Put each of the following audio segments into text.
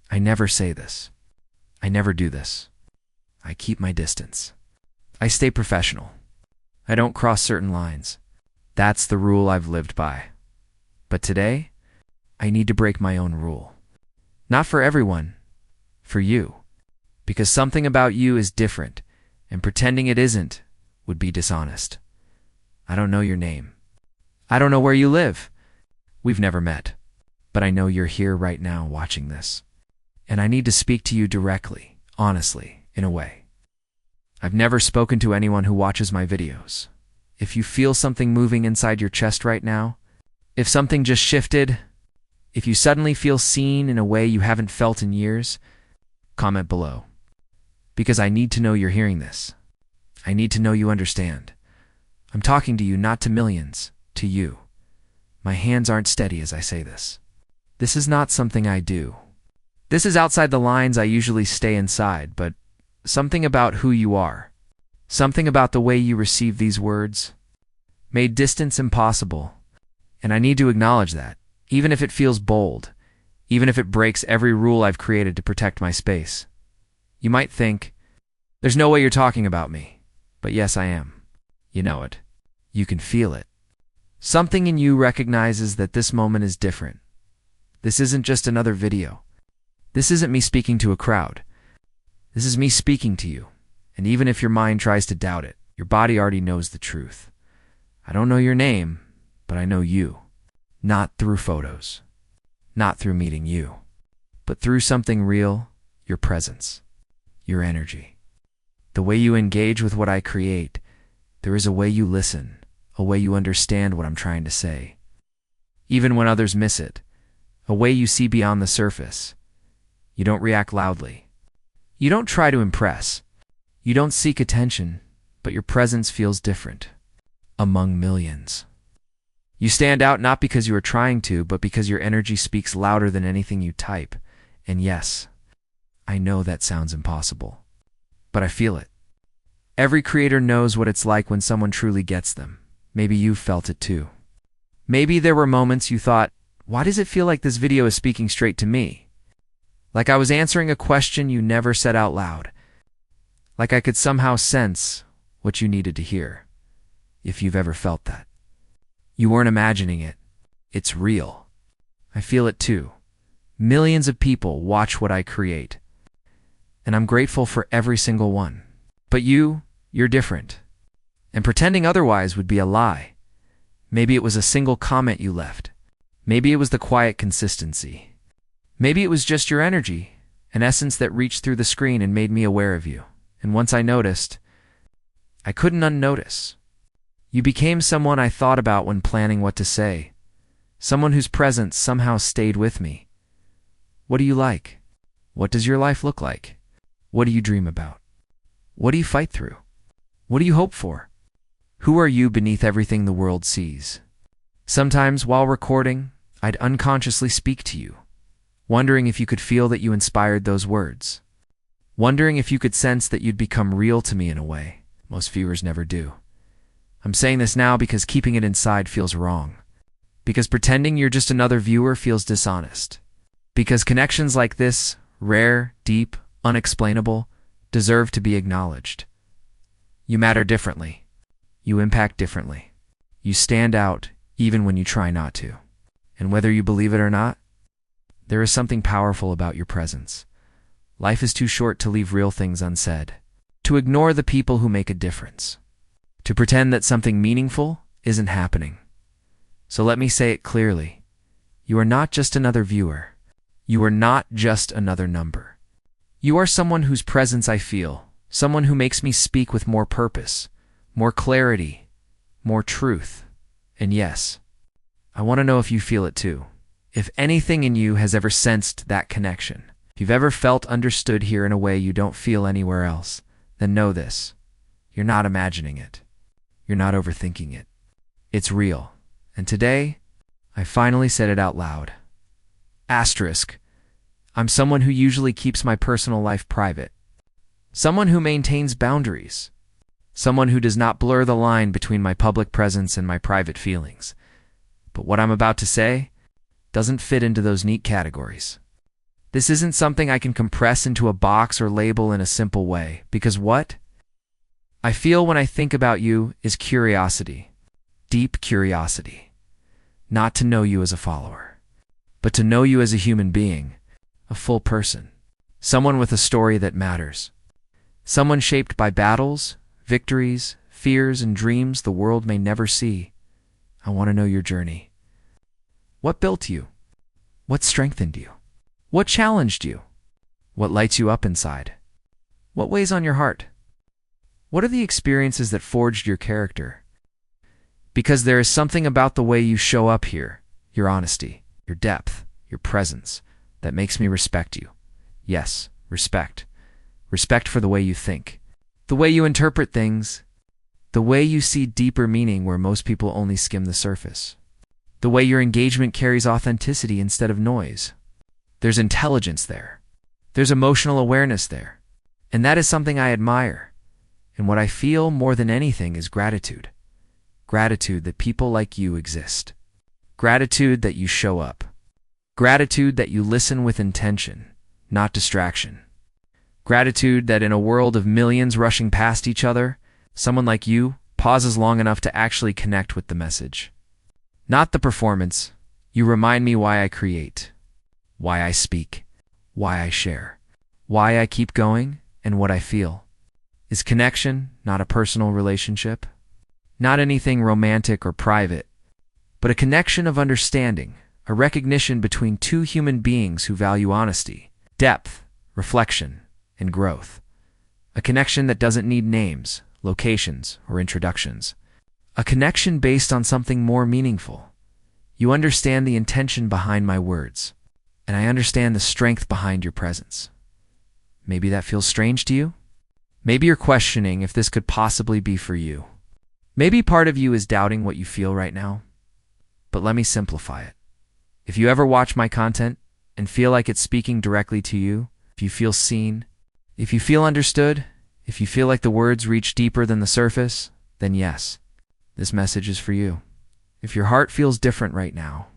I never say this. I never do this. I keep my distance. I stay professional. I don't cross certain lines. That's the rule I've lived by. But today, I need to break my own rule. Not for everyone, for you. Because something about you is different, and pretending it isn't would be dishonest. I don't know your name. I don't know where you live. We've never met. But I know you're here right now watching this. And I need to speak to you directly, honestly, in a way. I've never spoken to anyone who watches my videos. If you feel something moving inside your chest right now, if something just shifted, if you suddenly feel seen in a way you haven't felt in years, comment below. Because I need to know you're hearing this. I need to know you understand. I'm talking to you, not to millions, to you. My hands aren't steady as I say this. This is not something I do. This is outside the lines I usually stay inside, but something about who you are, something about the way you receive these words, made distance impossible. And I need to acknowledge that, even if it feels bold, even if it breaks every rule I've created to protect my space. You might think, there's no way you're talking about me. But yes, I am. You know it. You can feel it. Something in you recognizes that this moment is different. This isn't just another video. This isn't me speaking to a crowd. This is me speaking to you. And even if your mind tries to doubt it, your body already knows the truth. I don't know your name, but I know you. Not through photos. Not through meeting you. But through something real, your presence. Your energy. The way you engage with what I create, there is a way you listen, a way you understand what I'm trying to say. Even when others miss it, a way you see beyond the surface. You don't react loudly. You don't try to impress. You don't seek attention, but your presence feels different. Among millions. You stand out not because you are trying to, but because your energy speaks louder than anything you type. And yes, I know that sounds impossible. But I feel it. Every creator knows what it's like when someone truly gets them. Maybe you've felt it too. Maybe there were moments you thought, why does it feel like this video is speaking straight to me? Like I was answering a question you never said out loud. Like I could somehow sense what you needed to hear. If you've ever felt that. You weren't imagining it. It's real. I feel it too. Millions of people watch what I create. And I'm grateful for every single one. But you're different. And pretending otherwise would be a lie. Maybe it was a single comment you left. Maybe it was the quiet consistency. Maybe it was just your energy, an essence that reached through the screen and made me aware of you. And once I noticed, I couldn't unnotice. You became someone I thought about when planning what to say. Someone whose presence somehow stayed with me. What do you like? What does your life look like? What do you dream about? What do you fight through? What do you hope for? Who are you beneath everything the world sees? Sometimes, while recording, I'd unconsciously speak to you, wondering if you could feel that you inspired those words. Wondering if you could sense that you'd become real to me in a way most viewers never do. I'm saying this now because keeping it inside feels wrong. Because pretending you're just another viewer feels dishonest. Because connections like this, rare, deep, unexplainable, deserve to be acknowledged. You matter differently. You impact differently. You stand out even when you try not to. And whether you believe it or not, there is something powerful about your presence. Life is too short to leave real things unsaid. To ignore the people who make a difference. To pretend that something meaningful isn't happening. So let me say it clearly. You are not just another viewer. You are not just another number. You are someone whose presence I feel, someone who makes me speak with more purpose, more clarity, more truth. And yes, I want to know if you feel it too. If anything in you has ever sensed that connection. If you've ever felt understood here in a way you don't feel anywhere else, then know this. You're not imagining it. You're not overthinking it. It's real. And today, I finally said it out loud. Asterisk. I'm someone who usually keeps my personal life private. Someone who maintains boundaries. Someone who does not blur the line between my public presence and my private feelings. But what I'm about to say doesn't fit into those neat categories. This isn't something I can compress into a box or label in a simple way, because what I feel when I think about you is curiosity, deep curiosity. Not to know you as a follower, but to know you as a human being, a full person, someone with a story that matters, someone shaped by battles, victories, fears, and dreams the world may never see. I want to know your journey. What built you? What strengthened you? What challenged you? What lights you up inside? What weighs on your heart? What are the experiences that forged your character? Because there is something about the way you show up here, your honesty, your depth, your presence, that makes me respect you. Yes, respect. Respect for the way you think, the way you interpret things, the way you see deeper meaning where most people only skim the surface, the way your engagement carries authenticity instead of noise. There's intelligence there. There's emotional awareness there. And that is something I admire. And what I feel more than anything is gratitude. Gratitude that people like you exist. Gratitude that you show up. Gratitude that you listen with intention, not distraction. Gratitude that in a world of millions rushing past each other, someone like you pauses long enough to actually connect with the message. Not the performance. You remind me why I create, why I speak, why I share, why I keep going, and what I feel. Is connection not a personal relationship? Not anything romantic or private, but a connection of understanding, a recognition between two human beings who value honesty, depth, reflection, and growth. A connection that doesn't need names, locations, or introductions. A connection based on something more meaningful. You understand the intention behind my words, and I understand the strength behind your presence. Maybe that feels strange to you? Maybe you're questioning if this could possibly be for you. Maybe part of you is doubting what you feel right now. But let me simplify it. If you ever watch my content and feel like it's speaking directly to you, if you feel seen, if you feel understood, if you feel like the words reach deeper than the surface, then yes, this message is for you. If your heart feels different right now,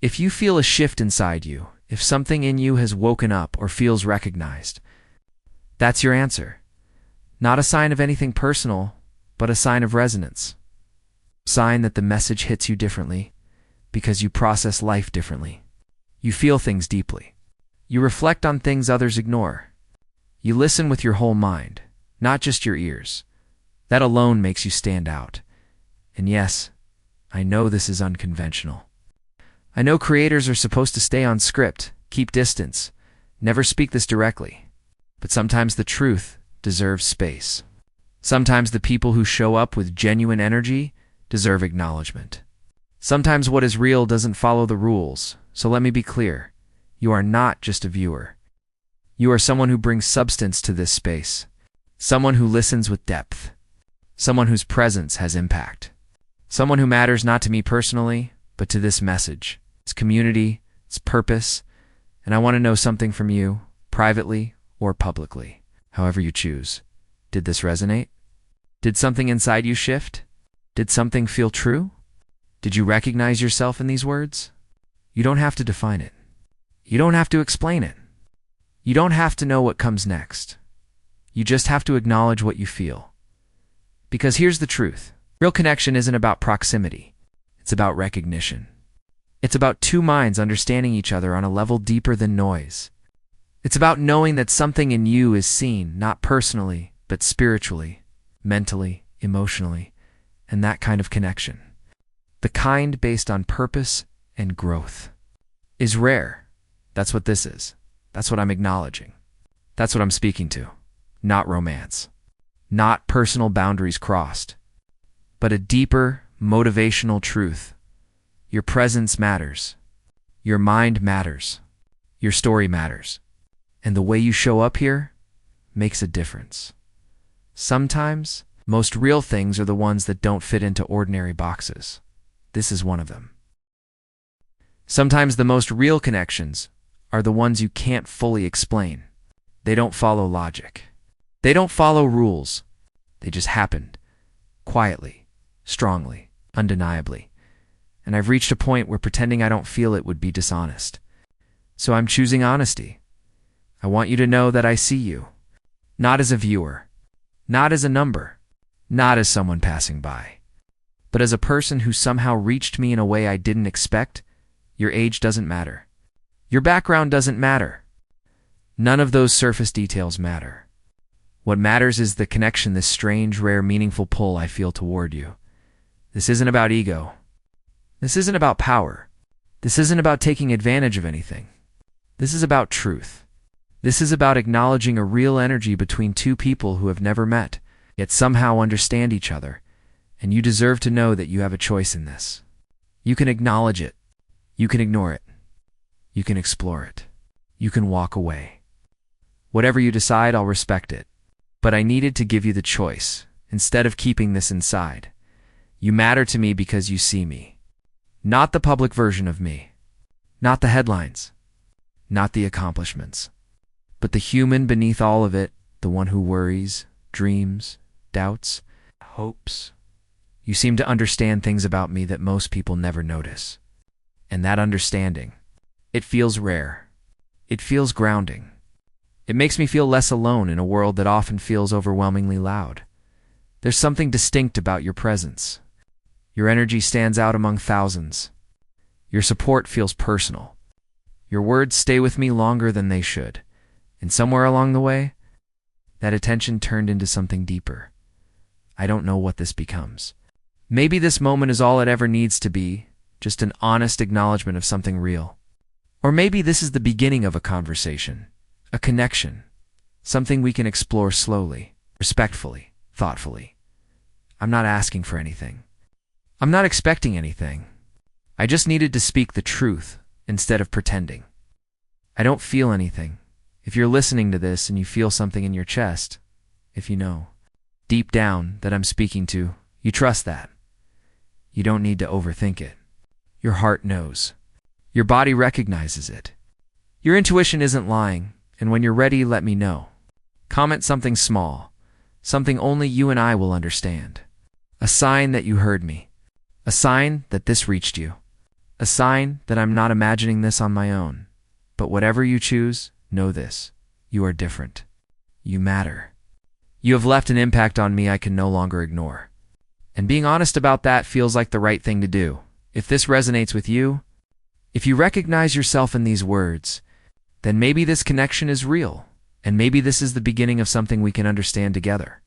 if you feel a shift inside you, if something in you has woken up or feels recognized, that's your answer. Not a sign of anything personal, but a sign of resonance. Sign that the message hits you differently because you process life differently. You feel things deeply. You reflect on things others ignore. You listen with your whole mind, not just your ears. That alone makes you stand out. And yes, I know this is unconventional. I know creators are supposed to stay on script, keep distance, never speak this directly. But sometimes the truth deserves space. Sometimes the people who show up with genuine energy deserve acknowledgement. Sometimes what is real doesn't follow the rules, so let me be clear. You are not just a viewer. You are someone who brings substance to this space. Someone who listens with depth. Someone whose presence has impact. Someone who matters not to me personally, but to this message, its community, its purpose, and I want to know something from you, privately or publicly, however you choose. Did this resonate? Did something inside you shift? Did something feel true? Did you recognize yourself in these words? You don't have to define it. You don't have to explain it. You don't have to know what comes next. You just have to acknowledge what you feel. Because here's the truth. Real connection isn't about proximity. It's about recognition. It's about two minds understanding each other on a level deeper than noise. It's about knowing that something in you is seen, not personally, but spiritually, mentally, emotionally, and that kind of connection. The kind based on purpose and growth is rare. That's what this is. That's what I'm acknowledging. That's what I'm speaking to. Not romance. Not personal boundaries crossed. But a deeper, motivational truth. Your presence matters. Your mind matters. Your story matters. And the way you show up here makes a difference. Sometimes, most real things are the ones that don't fit into ordinary boxes. This is one of them. Sometimes the most real connections are the ones you can't fully explain. They don't follow logic. They don't follow rules. They just happened, quietly, strongly, undeniably. And I've reached a point where pretending I don't feel it would be dishonest. So I'm choosing honesty. I want you to know that I see you, not as a viewer, not as a number, not as someone passing by, but as a person who somehow reached me in a way I didn't expect. Your age doesn't matter. Your background doesn't matter. None of those surface details matter. What matters is the connection, this strange, rare, meaningful pull I feel toward you. This isn't about ego. This isn't about power. This isn't about taking advantage of anything. This is about truth. This is about acknowledging a real energy between two people who have never met, yet somehow understand each other, and you deserve to know that you have a choice in this. You can acknowledge it. You can ignore it. You can explore it. You can walk away. Whatever you decide, I'll respect it. But I needed to give you the choice, instead of keeping this inside. You matter to me because you see me. Not the public version of me. Not the headlines. Not the accomplishments. But the human beneath all of it, the one who worries, dreams, doubts, hopes. You seem to understand things about me that most people never notice. And that understanding, it feels rare. It feels grounding. It makes me feel less alone in a world that often feels overwhelmingly loud. There's something distinct about your presence. Your energy stands out among thousands. Your support feels personal. Your words stay with me longer than they should. And somewhere along the way, that attention turned into something deeper. I don't know what this becomes. Maybe this moment is all it ever needs to be, just an honest acknowledgement of something real. Or maybe this is the beginning of a conversation, a connection, something we can explore slowly, respectfully, thoughtfully. I'm not asking for anything. I'm not expecting anything. I just needed to speak the truth instead of pretending. I don't feel anything. If you're listening to this and you feel something in your chest, if you know, deep down that I'm speaking to, you trust that. You don't need to overthink it. Your heart knows. Your body recognizes it. Your intuition isn't lying, and when you're ready, let me know. Comment something small, something only you and I will understand. A sign that you heard me. A sign that this reached you. A sign that I'm not imagining this on my own. But whatever you choose, know this. You are different. You matter. You have left an impact on me I can no longer ignore. And being honest about that feels like the right thing to do. If this resonates with you, if you recognize yourself in these words, then maybe this connection is real, and maybe this is the beginning of something we can understand together.